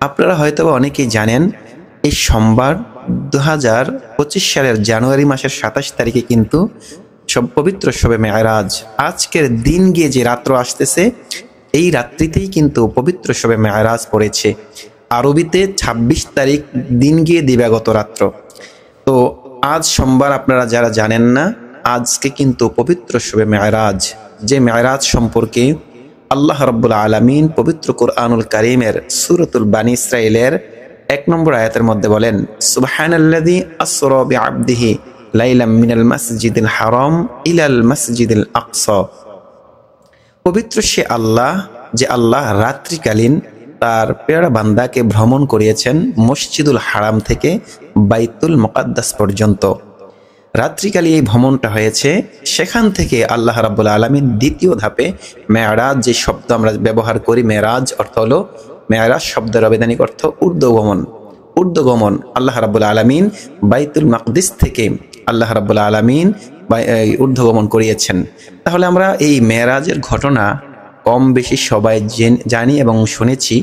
আপনারা হয়তো অনেকেই জানেন এই সোমবার 2025 সালের জানুয়ারি মাসের 27 তারিখে কিন্তু পবিত্র শবে মেরাজ, আজকের দিন গিয়ে যে রাত্র আসতেছে এই রাত্রিতেই কিন্তু পবিত্র শবে মেরাজ পড়েছে। আরবিতে 26 তারিখ দিন গিয়ে দিবাগত রাত্র। তো আজ সোমবার, আপনারা যারা জানেন না, আজকে কিন্তু পবিত্র শবে মেরাজ, যে মেরাজ সম্পর্কে আল্লাহ রাব্বুল আলামিন পবিত্র কুরআনুল কারীমের সূরাতুল বানী ইসরাঈলের 1 নম্বর আয়াতের মধ্যে বলেন, সুবহানাল্লাযী আসরা বিআবদিহি লাইলাম মিনাল মাসজিদিল হারাম ইলাল মাসজিদিল আকসা। পবিত্র সে আল্লাহ, যে আল্লাহ রাত্রিকালীন তার পেয়ারা বান্দাকে ভ্রমণ করিয়েছেন মসজিদুল হারাম থেকে বাইতুল মুকাদ্দাস পর্যন্ত। রাত্রিকালী এই ভ্রমণটা হয়েছে, সেখান থেকে আল্লাহ রাব্বুল আলামিন দ্বিতীয় ধাপে মেরাজ, যে শব্দ আমরা ব্যবহার করি, মেরাজ অর্থ হলো, মেরাজ শব্দের আবেদনিক অর্থ ঊর্ধ্বগমন। ঊর্ধ্বগমন আল্লাহ রাব্বুল আলামিন বাইতুল মাকদিস থেকে আল্লাহ রাব্বুল আলামিন ঊর্ধ্বগমন করিয়েছেন। তাহলে আমরা এই মেরাজের ঘটনা কম বেশি সবাই জানি এবং শুনেছি।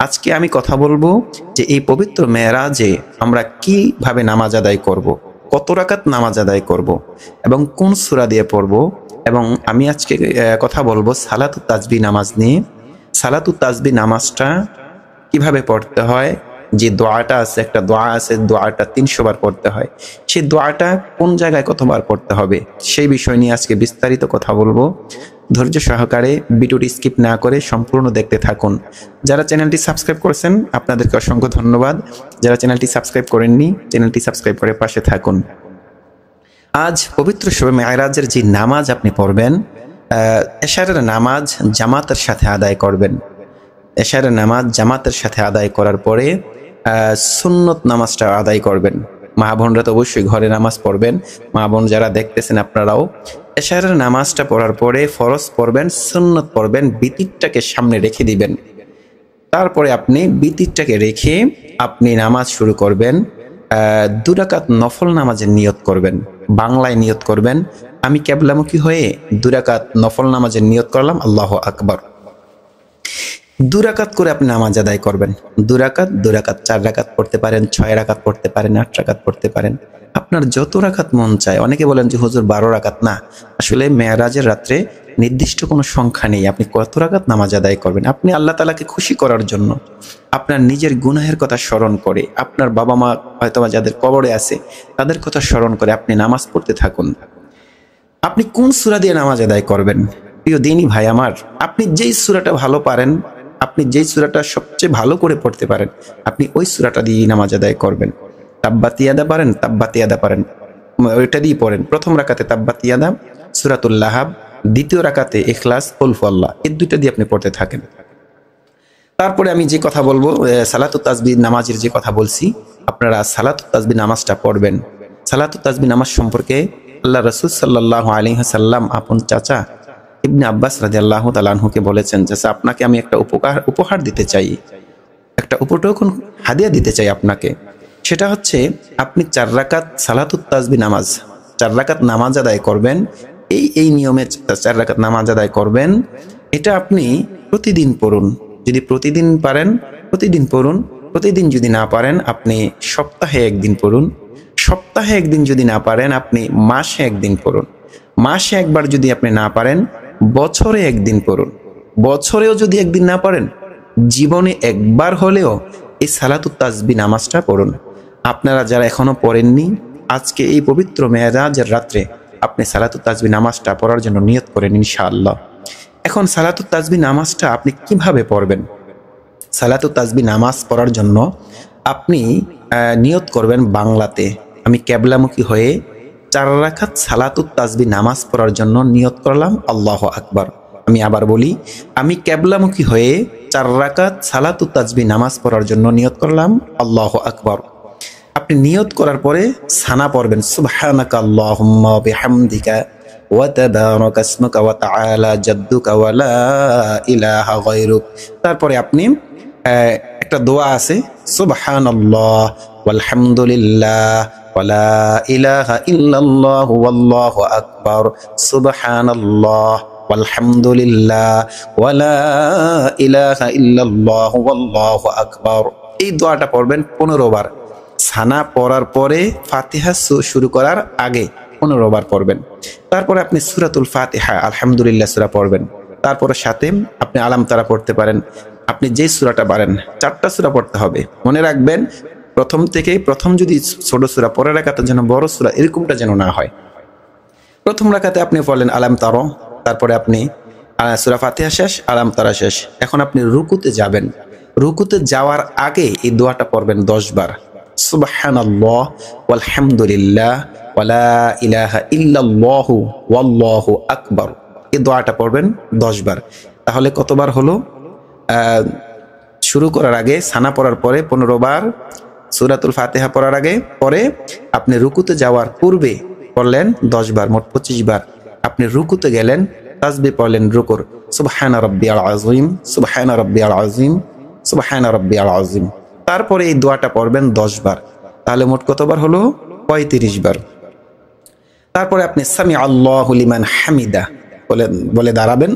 আজকে আমি কথা বলবো যে এই পবিত্র মেরাজে আমরা কিভাবে নামাজ আদায় করব, কত রাকাত নামাজ আদায় করব এবং কোন সূরা দিয়ে পড়ব। এবং আমি আজকে কথা বলবো সালাতুত তাসবিহ নামাজ নিয়ে। সালাতুত তাসবিহ নামাজটা কিভাবে পড়তে হয়, যে দোয়াটা আছে, একটা দোয়া আছে, দোয়াটা 300 বার পড়তে হয়, সেই দোয়াটা কোন জায়গায় কতবার পড়তে হবে সেই বিষয় নিয়ে আজকে বিস্তারিত কথা বলবো। ধৈর্য সহকারে ভিডিওটি স্কিপ না করে সম্পূর্ণ দেখতে থাকুন। যারা চ্যানেলটি সাবস্ক্রাইব করেছেন আপনাদেরকে অসংখ্য ধন্যবাদ। যারা চ্যানেলটি সাবস্ক্রাইব করেননি, চ্যানেলটি সাবস্ক্রাইব করে পাশে থাকুন। আজ পবিত্র শবে মেরাজের যে নামাজ আপনি পড়বেন, এশারের নামাজ জামাতের সাথে আদায় করবেন। এশারের নামাজ জামাতের সাথে আদায় করার পরে সুন্নত নামাজটা আদায় করবেন। মা বোনরা তো অবশ্যই ঘরে নামাজ পড়বেন, মা বোন যারা দেখতেছেন আপনারাও এশারের নামাজটা পড়ার পরে ফরজ পড়বেন, সুন্নত পড়বেন, বিতিরটাকে সামনে রেখে দিবেন। তারপরে আপনি বিতিরটাকে রেখে আপনি নামাজ শুরু করবেন। 2 রাকাত নফল নামাজের নিয়ত করবেন, বাংলায় নিয়ত করবেন। আমি কিবলামুখী হয়ে 2 রাকাত নফল নামাজের নিয়ত করলাম, আল্লাহু আকবার। 2 রাকাত করে আপনি নামাজ আদায় করবেন। 2 রাকাত 4 রাকাত পড়তে পারেন, 6 রাকাত পড়তে পারেন, 8 রাকাত পড়তে পারেন, আপনার যত রাকাত মন চায়। অনেকে বলেন যে হুজুর 12 রাকাত। না, আসলে মেরাজের রাত্রে নির্দিষ্ট কোনো সংখ্যা নেই, আপনি কত রাকাত নামাজ আদায় করবেন। আপনি আল্লাহ তাআলাকে খুশি করার জন্য, আপনার নিজের গুনাহের কথা স্মরণ করে, আপনার বাবা মা হয়তোবা যাদের কবরে আছে তাদের কথা স্মরণ করে আপনি নামাজ পড়তে থাকুন। আপনি কোন সূরা দিয়ে নামাজ আদায় করবেন? প্রিয় দিনী ভাই আমার, আপনি যেই সূরাটা ভালো পারেন, আপনি যেই সূরাটা সবচেয়ে ভালো করে পড়তে পারেন, আপনি ওই সূরাটা দিয়ে নামাজ আদায় করবেন। তাব্বাত ইয়াদা পারেন, তাব্বাত ইয়াদা পারেন, ওইটা দিয়ে পড়েন। প্রথম রাকাতে তাব্বাত ইয়াদা, সূরাতুল লাহাব, দ্বিতীয় রাকাতে ইখলাস, কুল হুয়াল্লাহ, এই দুইটা দিয়ে আপনি পড়তে থাকেন। তারপরে আমি যে কথা বলবো, সালাতুত তাসবিহ নামাজের যে কথা বলছি, আপনারা সালাতুত তাসবিহ নামাজটা পড়বেন। সালাতুত তাসবিহ নামাজ সম্পর্কে আল্লাহ রাসূল সাল্লাল্লাহু আলাইহি ওয়াসাল্লাম আপন চাচা ইবনে আব্বাস রাদিয়াল্লাহু তাআলা আনহুকে বলেছেন, চাচা আপনাকে আমি একটা উপহার দিতে চাই, একটা উপটোকন হাদিয়া দিতে চাই আপনাকে। সেটা হচ্ছে আপনি 4 রাকাত সালাতুত তাসবিহ নামাজ, 4 রাকাত নামাজ আদায় করবেন। এই নিয়মে 4 রাকাত নামাজ আদায় করবেন। এটা আপনি প্রতিদিন পড়ুন। যদি প্রতিদিন পারেন প্রতিদিন পড়ুন, প্রতিদিন যদি না পারেন আপনি সপ্তাহে 1 দিন পড়ুন। সপ্তাহে 1 দিন যদি না পারেন আপনি মাসে 1 দিন পড়ুন। মাসে একবার যদি আপনি না পারেন বছরে 1 দিন পড়ুন। বছরেও যদি 1 দিন না পারেন জীবনে একবার হলেও এই সালাতুত তাসবিহ নামাজটা পড়ুন। আপনারা যারা এখনো পড়েননি, আজকে এই পবিত্র মেরাজের রাত্রে আপনি সালাতুত তাসবিহ নামাজটা পড়ার জন্য নিয়ত করেন ইনশাআল্লাহ। এখন সালাতুত তাসবিহ নামাজটা আপনি কিভাবে পড়বেন? সালাতুত তাসবিহ নামাজ পড়ার জন্য আপনি নিয়ত করবেন বাংলাতে। আমি কিবলামুখী হয়ে 4 রাকাত সালাতুত তাসবিহ নামাজ পড়ার জন্য নিয়ত করলাম, আল্লাহু আকবার। আমি আবার বলি, আমি কিবলামুখী হয়ে 4 রাকাত সালাতুত তাসবিহ নামাজ পড়ার জন্য নিয়ত করলাম, আল্লাহু আকবার। আপনি নিয়ত করার পরে সানা পড়বেন, সুবহানাকা আল্লাহুম্মা বিহামদিকা ওয়া তাবারাকা ইসমুকা ওয়া তাআলা জাদ্দুকা ওয়া লা ইলাহা গায়রুক। তারপরে আপনি একটা দোয়া আছে, সুবহানাল্লাহ ওয়ালহামদুলিল্লাহ ওয়া লা ইলাহা ইল্লাল্লাহু ওয়াল্লাহু আকবার, সুবহানাল্লাহ আলহামদুলিল্লাহ ওয়ালা ইলাহা ইল্লাল্লাহ ওয়াল্লাহু আকবার। এই দোয়াটা পড়বেন 15 বার। সানা পড়ার পরে ফাতিহা শুরু করার আগে 15 বার পড়বেন। তারপরে আপনি সূরাতুল ফাতিহা আলহামদুলিল্লাহ সূরা পড়বেন। তারপরে সাথে আপনি আলাম তারা পড়তে পারেন। আপনি যে সূরাটা পারেন, 4টা সূরা পড়তে হবে। মনে রাখবেন প্রথম থেকেই, প্রথম যদি ছোট সূরা, পরের রাকাতে যেন বড় সূরা, এরকমটা যেন না হয়। প্রথম রাকাতে আপনি পড়লেন আলাম তারা, তারপরে আপনি সূরা ফাতিহা শেষ, আলাম তারা শেষ। এখন আপনি রুকুতে যাবেন। রুকুতে যাওয়ার আগে এই দোয়াটা পড়বেন 10 বার। সুবহানাল্লাহ ওয়ালহামদুলিল্লাহ ওয়ালা ইলাহা ইল্লাল্লাহু ওয়াল্লাহু আকবার। এই দোয়াটা পড়বেন 10 বার। তাহলে কতবার হলো? শুরু করার আগে, সানা পড়ার পরে 15 বার, সূরাতুল ফাতিহা পড়ার আগে, পরে আপনি রুকুতে যাওয়ার পূর্বে পড়লেন 10 বার, মোট 25 বার। আপনি রুকুতে গেলেন, তাসবিহ পড়লেন রুকুর, সুবহানা রাব্বিয়াল আযীম, সুবহানা রাব্বিয়াল আযীম, সুবহানা রাব্বিয়াল আযীম। তারপরে এই দোয়াটা পড়বেন 10 বার। তাহলে মোট কতবার হলো? 35 বার। তারপরে আপনি সামি আল্লাহু লিমান হামিদা বলে দাঁড়াবেন।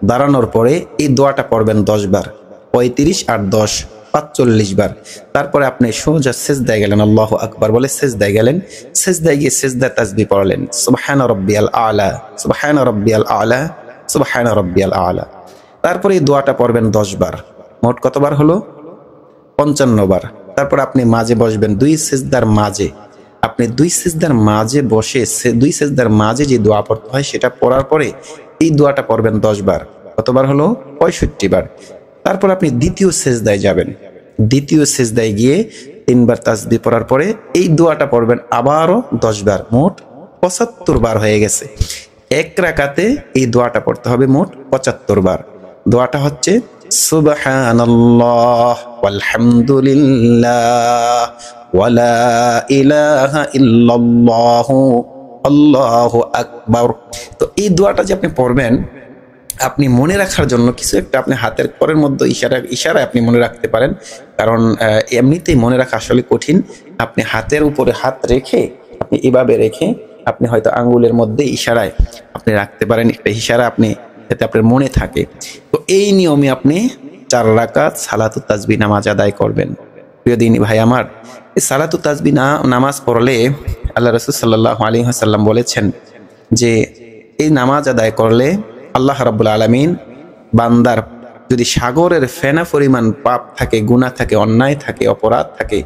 দাঁড়ানোর পরে এই দোয়াটা পড়বেন 10 বার। 35 আর 10 45 বার। তারপরে আপনি সোজা সিজদায় গেলেন, আল্লাহু আকবার বলে সিজদায় গেলেন। সিজদায় গিয়ে সিজদা তাসবিহ পড়লেন, সুবহানা রাব্বিয়াল আলা, সুবহানা রাব্বিয়াল আলা, সুবহানা রাব্বিয়াল আলা। তারপরে এই দোয়াটা পড়বেন 10 বার। মোট কতবার হলো? 55 বার। তারপর আপনি মাঝে বসবেন, দুই সিজদার মাঝে। আপনি দুই সিজদার মাঝে বসে, দুই সিজদার মাঝে যে দোয়া পড়তে হয় সেটা পড়ার পরে এই দোয়াটা পড়বেন 10 বার। কতবার হলো? 65 বার। তারপর আপনি দ্বিতীয় সিজদায় যাবেন। দ্বিতীয় সিজদায় গিয়ে 3 বার তাসবিহ পড়ার পরে এই দোয়াটা পড়বেন আবারও 10 বার। মোট 75 বার হয়ে গেছে। এক রাকাতে এই দোয়াটা পড়তে হবে মোট 75 বার। দোয়াটা হচ্ছে সুবহানাল্লাহ ওয়ালহামদুলিল্লাহ ওয়ালা ইলাহা ইল্লাল্লাহু আল্লাহু আকবার। তো এই দোয়াটা যে আপনি পড়বেন, আপনি মনে রাখার জন্য কিছু একটা আপনি হাতের করের মধ্যে ইশারায় আপনি মনে রাখতে পারেন। কারণ এমনিতেই মনে রাখা আসলে কঠিন। আপনি হাতের উপরে হাত রেখে, আপনি এভাবে রেখে আপনি হয়তো আঙ্গুলের মধ্যে ইশারায় আপনি রাখতে পারেন একটা ইশারা, আপনি যাতে আপনার মনে থাকে। তো এই নিয়মে আপনি 4 রাকাত সালাতুত তাসবিহ নামাজ আদায় করবেন। প্রিয় দিনী ভাই আমার, এই সালাতুত তাসবিহ নামাজ পড়লে আল্লাহ রাসূল সাল্লাল্লাহু আলাইহি ওয়াসাল্লাম বলেছেন যে এই নামাজ আদায় করলে আল্লাহ রাব্বুল আলামিন বান্দার যদি সাগরের ফেনা পরিমাণ পাপ থাকে, গুনাহ থাকে, অন্যায় থাকে, অপরাধ থাকে,